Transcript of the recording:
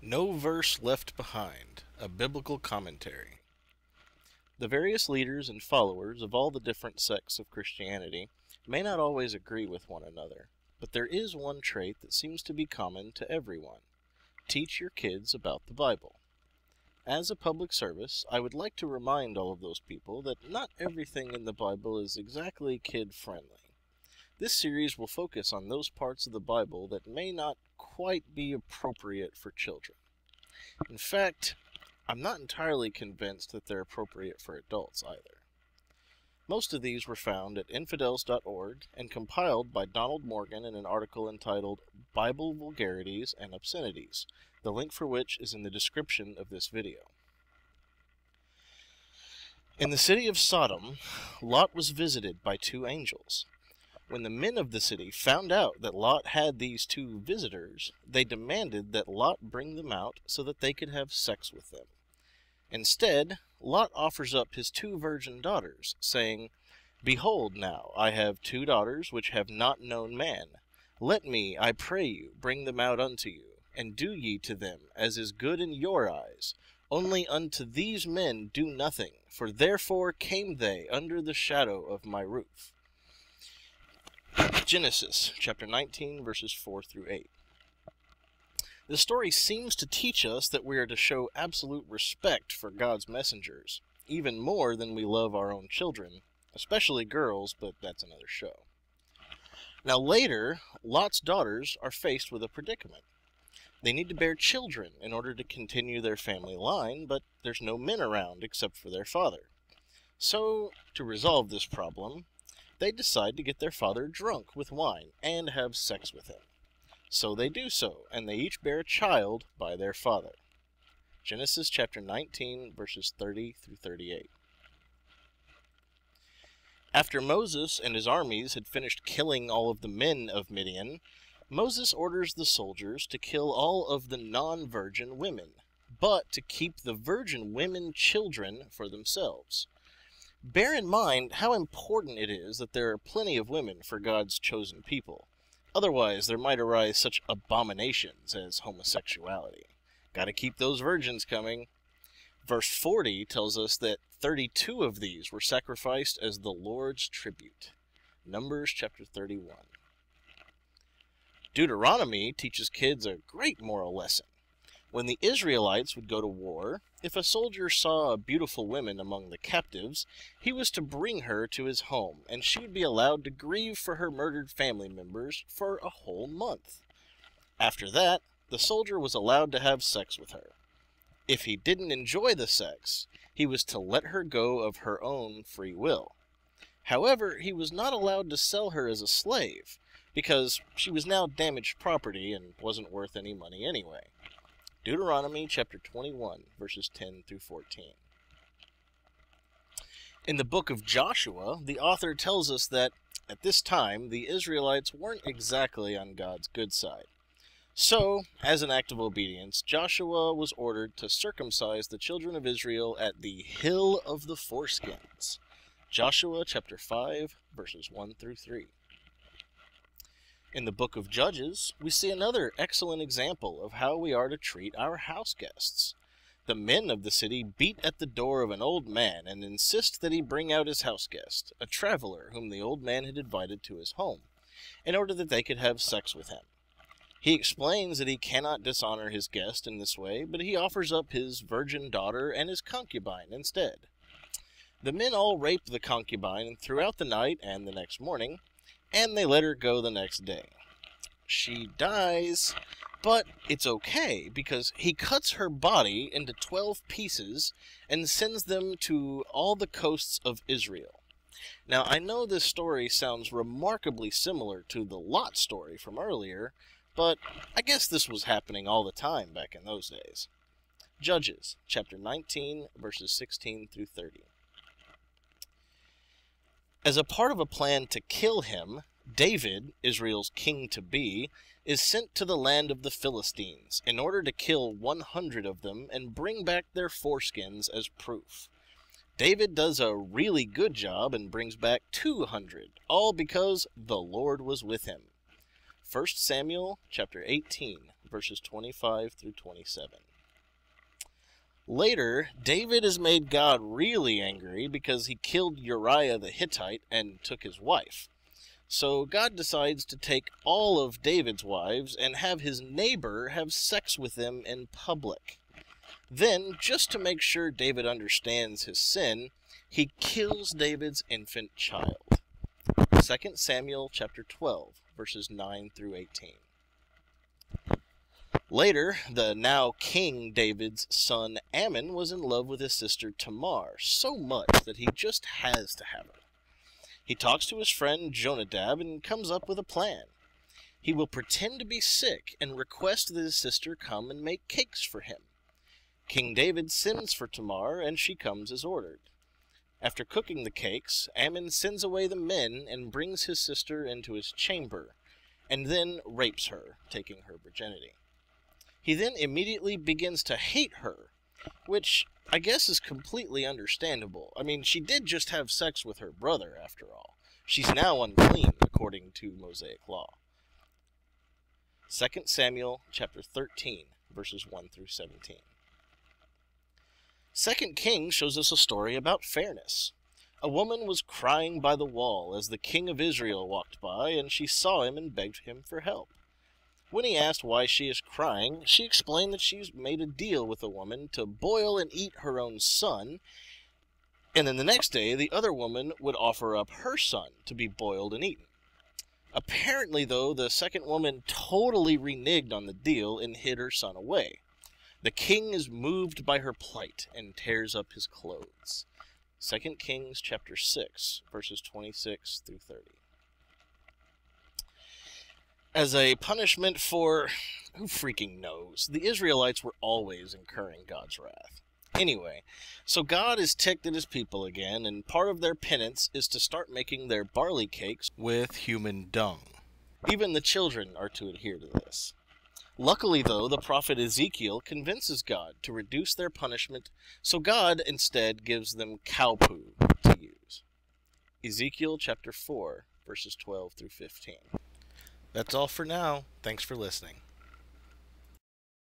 No Verse Left Behind, a Biblical Commentary. The various leaders and followers of all the different sects of Christianity may not always agree with one another, but there is one trait that seems to be common to everyone. Teach your kids about the Bible. As a public service, I would like to remind all of those people that not everything in the Bible is exactly kid-friendly. This series will focus on those parts of the Bible that may not quite be appropriate for children. In fact, I'm not entirely convinced that they're appropriate for adults either. Most of these were found at infidels.org and compiled by Donald Morgan in an article entitled Bible Vulgarities and Obscenities, the link for which is in the description of this video. In the city of Sodom, Lot was visited by two angels. When the men of the city found out that Lot had these two visitors, they demanded that Lot bring them out so that they could have sex with them. Instead, Lot offers up his two virgin daughters, saying, "Behold now, I have two daughters which have not known man. Let me, I pray you, bring them out unto you, and do ye to them as is good in your eyes. Only unto these men do nothing, for therefore came they under the shadow of my roof." Genesis chapter 19, verses 4 through 8. The story seems to teach us that we are to show absolute respect for God's messengers, even more than we love our own children, especially girls, but that's another show. Now later, Lot's daughters are faced with a predicament. They need to bear children in order to continue their family line, but there's no men around except for their father. So, to resolve this problem, they decide to get their father drunk with wine and have sex with him. So they do so, and they each bear a child by their father. Genesis chapter 19, verses 30 through 38. After Moses and his armies had finished killing all of the men of Midian, Moses orders the soldiers to kill all of the non-virgin women, but to keep the virgin women children for themselves. Bear in mind how important it is that there are plenty of women for God's chosen people. Otherwise, there might arise such abominations as homosexuality. Gotta keep those virgins coming. Verse 40 tells us that 32 of these were sacrificed as the Lord's tribute. Numbers chapter 31. Deuteronomy teaches kids a great moral lesson. When the Israelites would go to war, if a soldier saw a beautiful woman among the captives, he was to bring her to his home, and she would be allowed to grieve for her murdered family members for a whole month. After that, the soldier was allowed to have sex with her. If he didn't enjoy the sex, he was to let her go of her own free will. However, he was not allowed to sell her as a slave, because she was now damaged property and wasn't worth any money anyway. Deuteronomy chapter 21, verses 10 through 14. In the book of Joshua, the author tells us that, at this time, the Israelites weren't exactly on God's good side. So, as an act of obedience, Joshua was ordered to circumcise the children of Israel at the Hill of the Foreskins. Joshua chapter 5, verses 1 through 3. In the book of Judges, we see another excellent example of how we are to treat our house guests. The men of the city beat at the door of an old man and insist that he bring out his house guest, a traveler whom the old man had invited to his home, in order that they could have sex with him. He explains that he cannot dishonor his guest in this way, but he offers up his virgin daughter and his concubine instead. The men all rape the concubine throughout the night and the next morning, and they let her go the next day. She dies, but it's okay, because he cuts her body into 12 pieces and sends them to all the coasts of Israel. Now, I know this story sounds remarkably similar to the Lot story from earlier, but I guess this was happening all the time back in those days. Judges chapter 19, verses 16 through 30. As a part of a plan to kill him, David, Israel's king-to-be, is sent to the land of the Philistines in order to kill 100 of them and bring back their foreskins as proof. David does a really good job and brings back 200, all because the Lord was with him. 1 Samuel chapter 18, verses 25 through 27. Later, David has made God really angry because he killed Uriah the Hittite and took his wife. So God decides to take all of David's wives and have his neighbor have sex with them in public. Then, just to make sure David understands his sin, he kills David's infant child. 2 Samuel chapter 12, verses 9 through 18. Later, the now King David's son Ammon was in love with his sister Tamar so much that he just has to have her. He talks to his friend Jonadab and comes up with a plan. He will pretend to be sick and request that his sister come and make cakes for him. King David sends for Tamar, and she comes as ordered. After cooking the cakes, Ammon sends away the men and brings his sister into his chamber, and then rapes her, taking her virginity. He then immediately begins to hate her, which I guess is completely understandable. I mean, she did just have sex with her brother, after all. She's now unclean, according to Mosaic law. 2 Samuel chapter 13, verses 1 through 17. 2 Kings shows us a story about fairness. A woman was crying by the wall as the king of Israel walked by, and she saw him and begged him for help. When he asked why she is crying, she explained that she's made a deal with a woman to boil and eat her own son, and then the next day the other woman would offer up her son to be boiled and eaten. Apparently, though, the second woman totally reneged on the deal and hid her son away. The king is moved by her plight and tears up his clothes. 2 Kings chapter 6, verses 26 through 30. As a punishment for, who freaking knows, the Israelites were always incurring God's wrath. Anyway, so God is ticked at his people again, and part of their penance is to start making their barley cakes with human dung. Even the children are to adhere to this. Luckily, though, the prophet Ezekiel convinces God to reduce their punishment, so God instead gives them cow poo to use. Ezekiel chapter 4, verses 12 through 15. That's all for now. Thanks for listening.